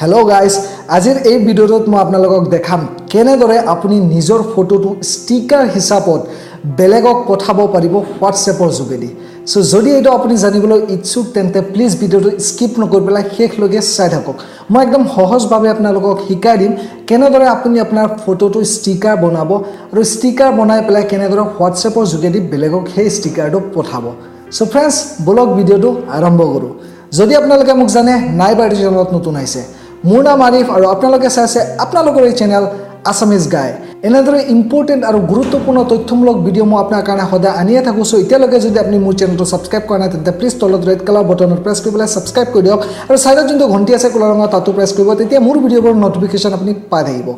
Hello guys, আজিৰ এই ভিডিঅ'টোত মই আপোনালোকক দেখাম কেনেদৰে আপুনি নিজৰ ফটোটো ষ্টিকাৰ হিচাপত বেলেগক পঠাব পাৰিব WhatsAppৰ যোগেদি সো যদি এইটো আপুনি জানিবলৈ ইচ্ছুক তেন্তে প্লিজ ভিডিঅ'টো স্কিপ নকৰি পেলাই শেষলৈকে চাই থাকক মই একদম সহজভাৱে আপোনালোকক শিকাই দিম কেনেদৰে আপুনি আপোনাৰ ফটোটো ষ্টিকাৰ বনাব আৰু ষ্টিকাৰ বনাই পেলাই কেনেদৰে WhatsAppৰ যোগেদি বেলেগক সেই ষ্টিকাৰটো পঠাব সো ফ্ৰেণ্ডছ বলক ভিডিঅ'টো আৰম্ভ কৰো যদি আপোনালোকে মোক জানে নাইবা এই চেনেলত নতুন আহিছে মোৰ নাম আৰিফ আৰু আপোনালোকে চাইছে আপোনালোকৰ এই চেনেল আসামিজ গাই এনেদৰে ইম্পৰ্টেন্ট আৰু গুৰুত্বপূৰ্ণ তথ্যমূলক ভিডিঅ' মই আপোনাৰ কাৰণে সদায় আনিয়ে থাকো সো এতিয়ালৈকে যদি আপুনি মোৰ চেনেলটো সাবস্ক্ৰাইব কৰা নাই তেন্তে প্লিজ তলত ৰেড কালাৰ বটনত প্ৰেছ কৰি পেলাই সাবস্ক্ৰাইব কৰি দিয়ক আৰু সাইডত যোনটো ঘণ্টি আছে কলা ৰঙৰ তাতো প্ৰেছ কৰিব তেতিয়া মোৰ ভিডিঅ'বোৰৰ নটিফিকেশ্যন আপুনি পাই থাকিব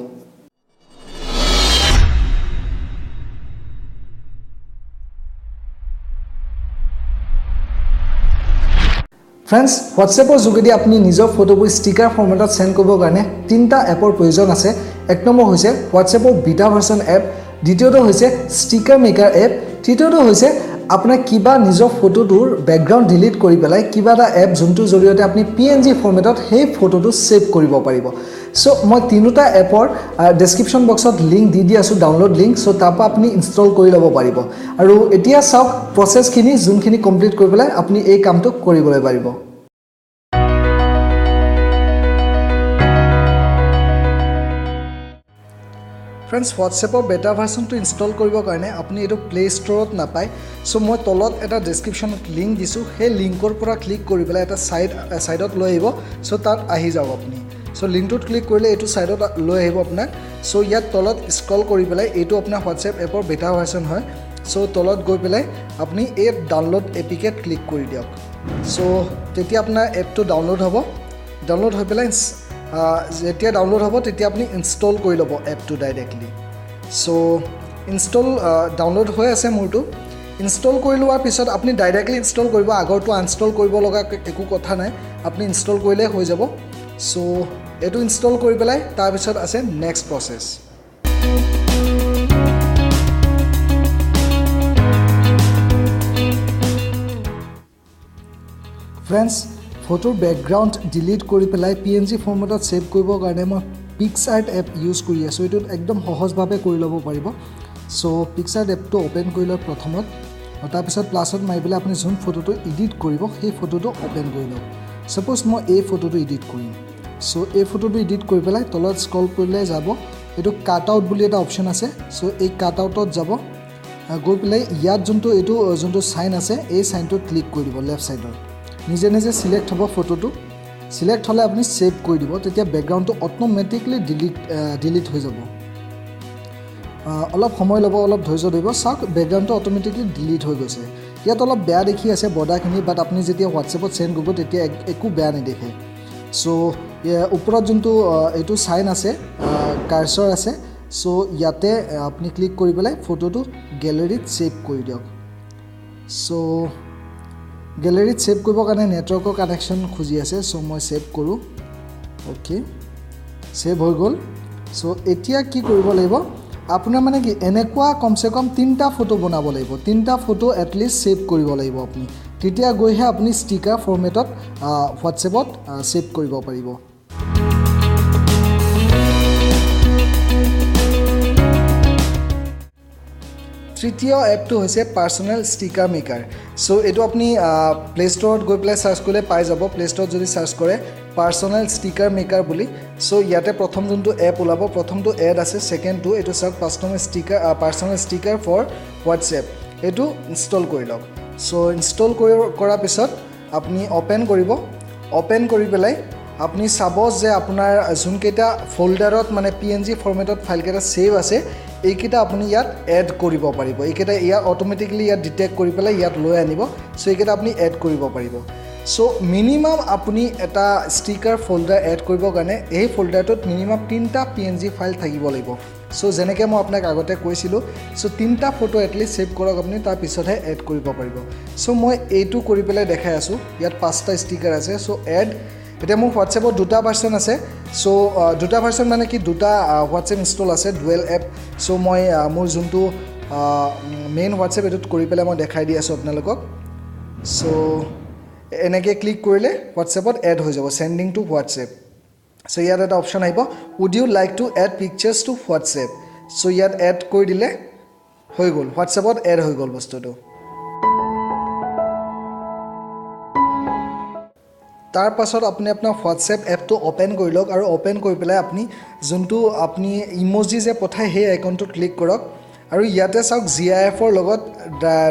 Friends, WhatsAppৰ যোগেদি আপুনি নিজৰ ফটোবোৰ ষ্টিকাৰ ফৰমেটত সেন্ড কৰিবৰ কাৰণে তিনটা এপৰ প্ৰয়োজন আছে এক নম্বৰ হৈছে WhatsAppৰ বিটা ভাৰ্সন এপ দ্বিতীয়টো হৈছে ষ্টিকাৰ মেকাৰ এপ তৃতীয়টো হৈছে আপোনাৰ কিবা নিজৰ ফটোটোৰ বেকগ্ৰাউণ্ড ডিলিট কৰি পেলাই কিবা এটা এপ যোনটোৰ জৰিয়তে আপুনি PNG ফৰমেটত সেই ফটোটো সেভ কৰিব পাৰিব সো মই তিনিটা এপৰ ডেসক্ৰিপচন বক্সত লিংক দি আছো ডাউনলোড লিংক সো তাৰপা আপুনি ইনষ্টল কৰি ল'ব পাৰিব আৰু এতিয়া চাওক প্ৰসেছখিনি যোনখিনি কমপ্লিট কৰি পেলাই আপুনি এই কামটো কৰিবলৈ পাৰিব Friends, WhatsAppৰ বেটা ভাৰ্সনটো ইনষ্টল কৰিবৰ কাৰণে আপুনি এটো প্লে ষ্টৰত নাপায় সো মই তলত এটা ডেসক্ৰিপচনত লিংক দিছো সেই লিংকৰ পৰা ক্লিক কৰি পেলাই এটা সাইডত লৈ আহিব সো তাত আহি যাওক আপুনি সো লিংকটোত ক্লিক কৰিলে এটো সাইডত লৈ আহিব আপোনাক সো ইয়াত তলত স্ক্ৰল কৰি পেলাই এটো আপোনাৰ WhatsApp এপৰ বেটা ভাৰ্সন হয় সো তলত গৈ পেলাই আপুনি এই ডাউনলোড এপিকেট ক্লিক কৰি দিয়ক সো তেতিয়া আপোনাৰ এপটো ডাউনলোড হৈ পেলাই যেতিয়া ডাউনলোড হ'ব তেতিয়া আপুনি ইনষ্টল কৰি ল'ব এপটো ডাইৰেক্টলি সো ইনষ্টল ডাউনলোড হৈ আছে মোৰটো ইনষ্টল কৰি লোৱাৰ পিছত আপুনি ডাইৰেক্টলি ইনষ্টল কৰিব আগৰটো আনষ্টল কৰিব লগা একো কথা নাই আপুনি ইনষ্টল কৰিলে হৈ যাব সো এটো ইনষ্টল কৰি পেলাই তাৰ পিছত আছে নেক্সট প্ৰসেছ Friends, ফটোৰ বেকগ্ৰাউণ্ড ডিলিট কৰি পেলাই PNG ফৰমেটত সেভ কৰিবৰ কাৰণে মই PicsArt এপ ইউজ কৰি আছো এটো একদম সহজভাৱে কৰি ল'ব পাৰিব সো PicsArt এপটো ওপেন কৰি লওক প্ৰথমত আৰু তাৰ পিছত প্লাছত মাৰি পেলাই আপুনি যোন ফটোটো এডিট কৰিব সেই ফটোটো ওপেন কৰি লওক সপোজ মই এই ফটোটো এডিট কৰিম সো এই ফটোটো এডিট কৰি পেলাই তলত স্ক্ৰল কৰিলে যাব এটো কাট আউট বুলি এটা অপচন আছে সো এই কাট আউটত যাব গৈ পেলাই ইয়াত যোনটো সাইন আছে এই সাইনটো ক্লিক কৰি দিব লেফট সাইডৰ নিজে নিজে সিলেক্ট হ'ব ফটোটো সিলেক্ট হলে আপুনি সেভ কৰি দিব তেতিয়া বেকগ্ৰাউণ্ডটো অটোমেটিকলি ডিলিট হৈ যাব অলপ সময় ল'ব অলপ ধৈৰ্য ধৰিব চাওক বেকগ্ৰাউণ্ডটো অটোমেটিকলি ডিলিট হৈ গৈছে ইয়াত অলপ বেয়া দেখি আছে বৰ্ডাৰখিনি বাট আপুনি যেতিয়া WhatsAppত সেন্ড কৰিব তেতিয়া একো বেয়া নেদেখে সো ওপৰত যোনটো এইটো সাইন আছে কাৰ্সৰ আছে সো ইয়াতে আপুনি ক্লিক কৰি পেলাই ফটোটো গ্যালাৰীত সেভ কৰি দিয়ক সো গ্যালাৰীত সেভ কৰিবৰ কাৰণে নেটৱৰ্কৰ কানেকশ্যন খুজি আছে সো মই সেভ কৰো ওকে সেভ হৈ গ'ল সো এতিয়া কি কৰিব লাগিব আপোনাৰ মানে কি এনেকুৱা কমসে কম 3টা ফটো বনাব লাগিব 3টা ফটো এটলিষ্ট সেভ কৰিব লাগিব আপুনি তেতিয়া গৈহে আপুনি ষ্টিকাৰ ফৰমেটত WhatsAppত সেভ কৰিব পাৰিব তৃতীয় এপটো হৈছে পাৰ্সোনেল ষ্টিকাৰ মেকাৰ সো এটো আপুনি প্লে ষ্টৰত গৈ পেলাই সাৰ্চ কৰিলে পাই যাব প্লে ষ্টৰত যদি সাৰ্চ কৰে পাৰ্সোনেল ষ্টিকাৰ মেকাৰ বুলি সো ইয়াতে প্ৰথম যোনটো এপ ওলাব প্ৰথমটো এড আছে সেকেন্ডটো এটো search personal sticker for WhatsApp এটো ইনষ্টল কৰি লওক সো ইনষ্টল কৰাৰ পিছত আপুনি ওপেন কৰি পেলাই আপুনি চাব যে আপোনাৰ যোনকেইটা ফোল্ডাৰত মানে PNG ফৰমেটত ফাইলকেইটা সেভ আছে এইকেইটা আপুনি ইয়াত এড কৰিব পাৰিব এইকেইটা ইয়াত অটোমেটিকলি ইয়াত ডিটেক্ট কৰি পেলাই ইয়াত লৈ আনিব সো এইকেইটা আপুনি এড কৰিব পাৰিব সো মিনিমাম আপুনি এটা ষ্টিকাৰ ফোল্ডাৰ এড কৰিবৰ কাৰণে এই ফোল্ডাৰটোত মিনিমাম 3টা PNG ফাইল থাকিব লাগিব সো যেনেকৈ মই আপোনাক আগতে কৈছিলোঁ সো 3টা ফটো এটলিষ্ট সেভ কৰক আপুনি তাৰ পিছতহে এড কৰিব পাৰিব সো মই এইটো কৰি পেলাই দেখাই আছো ইয়াত 5টা ষ্টিকাৰ আছে সো এড এতিয়া মোৰ WhatsAppত দুটা ভাৰ্সন আছে সো দুটা ভাৰ্সন মানে কি দুটা WhatsApp ইনষ্টল আছে ডুৱেল এপ সো মই মোৰ যোনটো মেইন WhatsApp এটোত কৰি পেলাই মই দেখাই দি আছো আপোনালোকক সো এনেকৈ ক্লিক কৰিলে WhatsAppত এড হৈ যাব সেন্ডিং টু WhatsApp সো ইয়াত এটা অপশ্যন আহিব would you like to add pictures to WhatsApp so ইয়াত এড কৰি দিলে হৈ গ'ল হোৱাটছএপত এড হৈ গ'ল বস্তুটো তাৰ পাছত আপুনি আপোনাৰ হোৱাটছএপ এপটো ওপেন কৰি লওক আৰু ওপেন কৰি পেলাই আপুনি যোনটো আপুনি ইমোজি যে পঠায় সেই আইকনটোত ক্লিক কৰক আৰু ইয়াতে চাওক GIFৰ লগত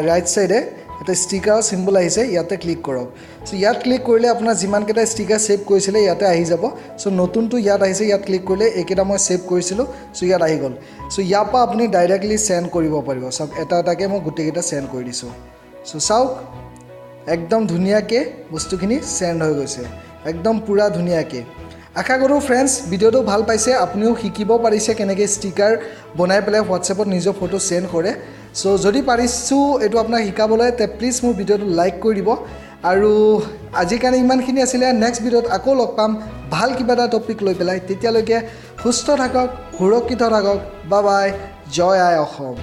ৰাইট সাইডে এটা ষ্টিকাৰ সিম্বল আহিছে ইয়াতে ক্লিক কৰক সো ইয়াত ক্লিক কৰিলে আপোনাৰ যিমানকেইটা ষ্টিকাৰ সেভ কৰিছিলে ইয়াতে আহি যাব সো নতুনটো ইয়াত আহিছে ইয়াত ক্লিক কৰিলে এইকেইটা মই সেভ কৰিছিলো সো ইয়াত আহি গ'ল সো ইয়াৰ পৰা আপুনি ডাইৰেক্টলি সেন্ড কৰিব পাৰিব চাওক এটা এটাকে মই গোটেইকেইটা সেন্ড কৰি দিছোঁ সো চাওক একদম ধুনীয়াকৈ বস্তুখিনি সেন্ড হৈ গৈছে একদম পুৰা ধুনীয়াকৈ আশা কৰোঁ ফ্ৰেণ্ডছ ভিডিঅ'টো ভাল পাইছে আপুনিও শিকিব পাৰিছে কেনেকৈ ষ্টিকাৰ বনাই পেলাই হোৱাটছএপত নিজৰ ফটো সেন্ড কৰে সো যদি পাৰিছোঁ এইটো আপোনাক শিকাবলৈ তে প্লিজ মোৰ ভিডিঅ'টো লাইক কৰি দিব আৰু আজিৰ কাৰণে ইমানখিনি আছিলে নেক্সট ভিডিঅ'ত আকৌ লগ পাম ভাল কিবা এটা টপিক লৈ পেলাই তেতিয়ালৈকে সুস্থ থাকক সুৰক্ষিত থাকক বাই বাই জয় আই অসম